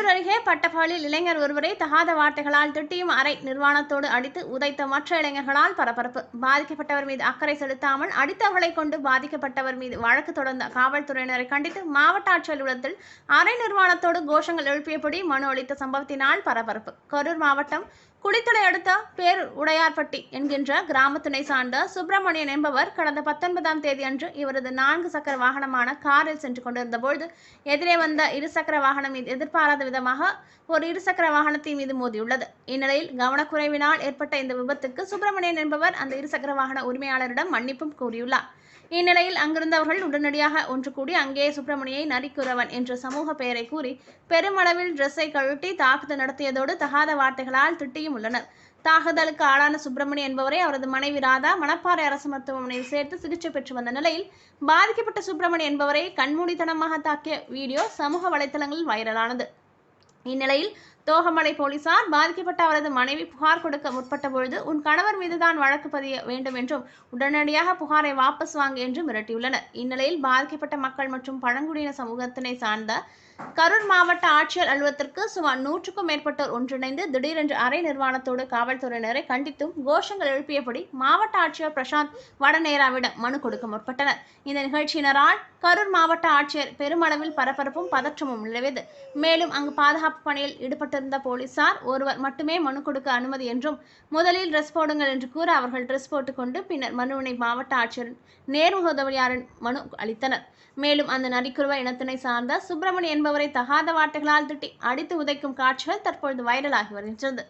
கரூர் அருகே பட்டப்பகலில் இளைஞர் ஒருவரை தகாத வார்த்தைகளால் திட்டியும் அறை நிர்வாணத்தோடு அடித்து உதைத்த மற்ற இளைஞர்களால் பரபரப்பு. பாதிக்கப்பட்டவர் மீது அக்கறை செலுத்தாமல் அடித்தவர்களை கொண்டு பாதிக்கப்பட்டவர் மீது வழக்கு தொடர்ந்த காவல்துறையினரை கண்டித்து மாவட்ட ஆட்சியர் அலுவலகத்தில் அறை நிர்வாணத்தோடு கோஷங்கள் எழுப்பியபடி மனு அளித்த சம்பவத்தினால் பரபரப்பு. கரூர் மாவட்டம் குளித்தலை அடுத்த பேரூர் உடையார்பட்டி என்கின்ற கிராமத்தினை சார்ந்த சுப்பிரமணியன் என்பவர் கடந்த 19ஆம் தேதி அன்று இவரது 4 சக்கர வாகனமான காரில் சென்று கொண்டிருந்த பொழுது எதிரே வந்த இருசக்கர வாகனம் மீது எதிர்பாராத விதமாக ஒரு இருசக்கர வாகனத்தின் மீது மோதியுள்ளது. இந்நிலையில் கவனக்குறைவினால் ஏற்பட்ட இந்த விபத்துக்கு சுப்பிரமணியன் என்பவர் அந்த இருசக்கர வாகன உரிமையாளரிடம் மன்னிப்பும் கூறியுள்ளார். இந்நிலையில் அங்கிருந்தவர்கள் உடனடியாக ஒன்று கூடி அங்கே சுப்பிரமணியை நரிக்குறவன் என்ற சமூக பெயரை கூறி பெருமளவில் டிரெஸ்ஸை கழட்டி தாக்குதல் நடத்தியதோடு தகாத வார்த்தைகளால் திட்டியும் உள்ளனர். தாக்குதலுக்கு ஆளான சுப்பிரமணியன் என்பவரை அவரது மனைவி ராதா மணப்பாறை அரசு மருத்துவமனையில் சேர்த்து சிகிச்சை பெற்று வந்த நிலையில் பாதிக்கப்பட்ட சுப்பிரமணியன் என்பவரை கண்மூடித்தனமாக தாக்கிய வீடியோ சமூக வலைதளங்களில் வைரலானது. இந்நிலையில் தோகமலை போலீசார் பாதிக்கப்பட்ட அவரது மனைவி புகார் கொடுக்க முற்பட்ட பொழுது உன் கணவர் மீதுதான் வழக்கு பதிய வேண்டும் என்றும் உடனடியாக புகாரை வாபஸ் வாங்க என்று மிரட்டியுள்ளனர். இந்நிலையில் பாதிக்கப்பட்ட மக்கள் மற்றும் பழங்குடியின சமூகத்தினை சார்ந்த கரூர் மாவட்ட ஆட்சியர் அலுவலகத்திற்கு சுமார் 100க்கும் மேற்பட்டோர் ஒன்றிணைந்து திடீரென்று அறை நிர்வாணத்தோடு காவல்துறையினரை கண்டித்தும் கோஷங்கள் எழுப்பியபடி மாவட்ட ஆட்சியர் பிரசாந்த் வடநேராவிடம் மனு கொடுக்க முற்பட்டனர். இந்த நிகழ்ச்சியினரால் கரூர் மாவட்ட ஆட்சியர் பெருமளவில் பரபரப்பும் பதற்றமும் நிலவியது. மேலும் அங்கு பாதுகாப்பு பணியில் ஈடுபட்டிருந்த போலீசார் ஒருவர் மட்டுமே மனு கொடுக்க அனுமதி என்றும் முதலில் டிரெஸ் போடுங்கள் என்று கூற அவர்கள் டிரெஸ் போட்டுக்கொண்டு பின்னர் மனுவினை மாவட்ட ஆட்சியர் நேர்முக உதவியாளர் மனு அளித்தனர். மேலும் அந்த நரிக்குறவ இனத்தினை சார்ந்த சுப்பிரமணியன் என்பவரை தகாத வார்த்தைகளால் திட்டி அடித்து உதைக்கும் காட்சிகள் தற்பொழுது வைரலாகி வருகின்றது.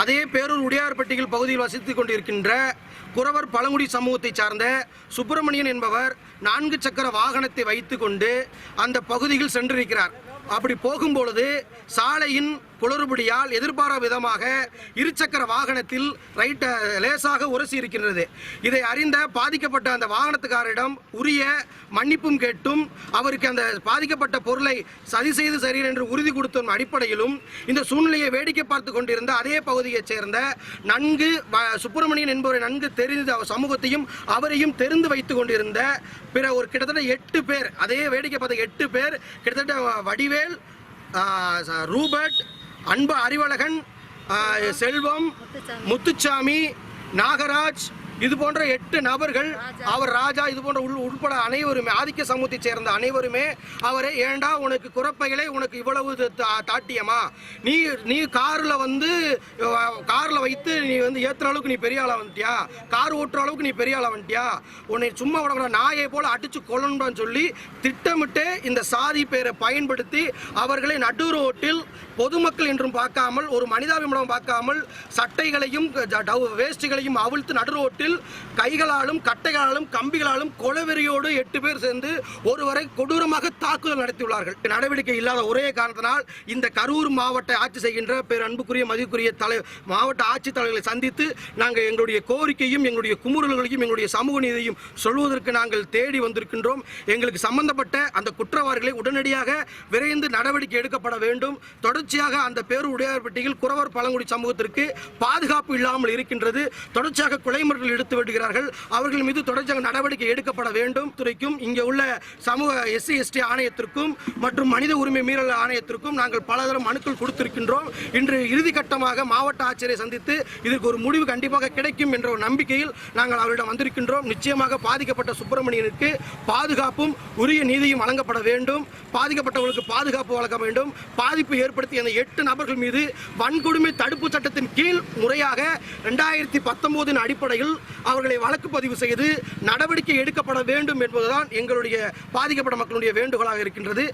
அதே பேரூர் உடையார்பட்டியில் பகுதியில் வசித்துக் கொண்டிருக்கின்ற குறவர் பழங்குடி சமூகத்தை சார்ந்த சுப்பிரமணியன் என்பவர் 4 சக்கர வாகனத்தை வைத்துக் கொண்டு அந்த பகுதியில் சென்றிருக்கிறார். அப்படி போகும்பொழுது சாலையின் குளறுபடியால் எதிர்பாராத விதமாக இருசக்கர வாகனத்தில் லேசாக உரசி இருக்கின்றது. இதை அறிந்த பாதிக்கப்பட்ட அந்த வாகனத்துக்காரரிடம் உரிய மன்னிப்பும் கேட்டும் அவருக்கு அந்த பாதிக்கப்பட்ட பொருளை சரி செய்து சரி என்று உறுதி கொடுத்த அடிப்படையிலும் இந்த சூழ்நிலையை வேடிக்கை பார்த்து கொண்டிருந்த அதே பகுதியைச் சேர்ந்த நன்கு சுப்பிரமணியன் என்பவரை நன்கு தெரிந்த சமூகத்தையும் அவரையும் தெரிந்து வைத்துக் கொண்டிருந்த பிற ஒரு கிட்டத்தட்ட 8 பேர், அதே வேடிக்கை பார்த்த 8 பேர், கிட்டத்தட்ட வடிவேல், ரூபர்ட், அன்பு அறிவழகன், செல்வம், முத்துச்சாமி, நாகராஜ், இது போன்ற 8 நபர்கள், அவர் ராஜா, இது போன்ற உட்பட அனைவருமே ஆதிக்க சமூகத்தை சேர்ந்த அனைவருமே அவரை ஏண்டா உனக்கு குறப்பைகளே உனக்கு இவ்வளவு தாட்டியமா, நீ காரில் வைத்து நீ ஏற்றுற அளவுக்கு நீ பெரிய ஆளா வந்துட்டியா, கார் ஓட்டுற அளவுக்கு நீ பெரிய ஆளா வந்துட்டியா, உன்னை சும்மா விட நாயை போல அடிச்சு கொள்ளணும்னு சொல்லி திட்டமிட்டு இந்த சாதி பேரை பயன்படுத்தி அவர்களை நடு ரோட்டில் பொதுமக்கள் என்றும் பார்க்காமல் ஒரு மனிதாபிமானம் பார்க்காமல் சட்டைகளையும் வேஷ்டிகளையும் அவிழ்த்து நடு ரோட்டில் கைகளாலும் கட்டைகளாலும் கம்பிகளாலும் கொலவெறியோடு 8 பேர் சேர்ந்து ஒருவரை கொடூரமாக தாக்குதல் நடத்தியுள்ளார்கள். நடவடிக்கை இல்லாத ஒரே காரணத்தினால் இந்த கரூர் மாவட்ட ஆட்சி செய்கின்ற பேரன்புக்குரிய மதிப்புக்குரிய மாவட்ட ஆட்சித்தலைவர்களை சந்தித்து நாங்கள் எங்களுடைய கோரிக்கையும் எங்களுடைய குமுறல்களையும் எங்களுடைய சமூக நீதியையும் சொல்வதற்கு நாங்கள் தேடி வந்திருக்கின்றோம். எங்களுக்கு சம்பந்தப்பட்ட அந்த குற்றவாளிகளை உடனடியாக விரைந்து நடவடிக்கை எடுக்கப்பட வேண்டும். தொடர்ச்சியாக அந்த பேரூர் உடையார்பட்டியில் குறவர் பழங்குடி சமூகத்திற்கு பாதுகாப்பு இல்லாமல் இருக்கின்றது. தொடர்ச்சியாக கொலைமுறைகள் எடுத்து விடுகிறார்கள். அவர்கள் மீது தொடர்ச்சியாக நடவடிக்கை எடுக்கப்பட வேண்டும். துறைக்கும் இங்கே உள்ள சமூக SC/ST ஆணையத்திற்கும் மற்றும் மனித உரிமை மீறல் ஆணையத்திற்கும் நாங்கள் பலதரம் மனுக்கள் கொடுத்திருக்கின்றோம். இன்று இறுதி கட்டமாக மாவட்ட ஆட்சியரை சந்தித்து இதற்கு ஒரு முடிவு கண்டிப்பாக கிடைக்கும் என்ற ஒரு நம்பிக்கையில் நாங்கள் அவரிடம் வந்திருக்கின்றோம். நிச்சயமாக பாதிக்கப்பட்ட சுப்பிரமணியனுக்கு பாதுகாப்பும் உரிய நீதியும் வழங்கப்பட வேண்டும். பாதிக்கப்பட்டவர்களுக்கு பாதுகாப்பு வழங்க வேண்டும். பாதிப்பு ஏற்படுத்திய அந்த 8 நபர்கள் மீது வன்கொடுமை தடுப்பு சட்டத்தின் கீழ் முறையாக 2019 அடிப்படையில் அவர்களை வழக்கு பதிவு செய்து நடவடிக்கை எடுக்கப்பட வேண்டும் என்பதுதான் எங்களுடைய பாதிக்கப்பட்ட மக்களுடைய வேண்டுகோளாக இருக்கின்றது.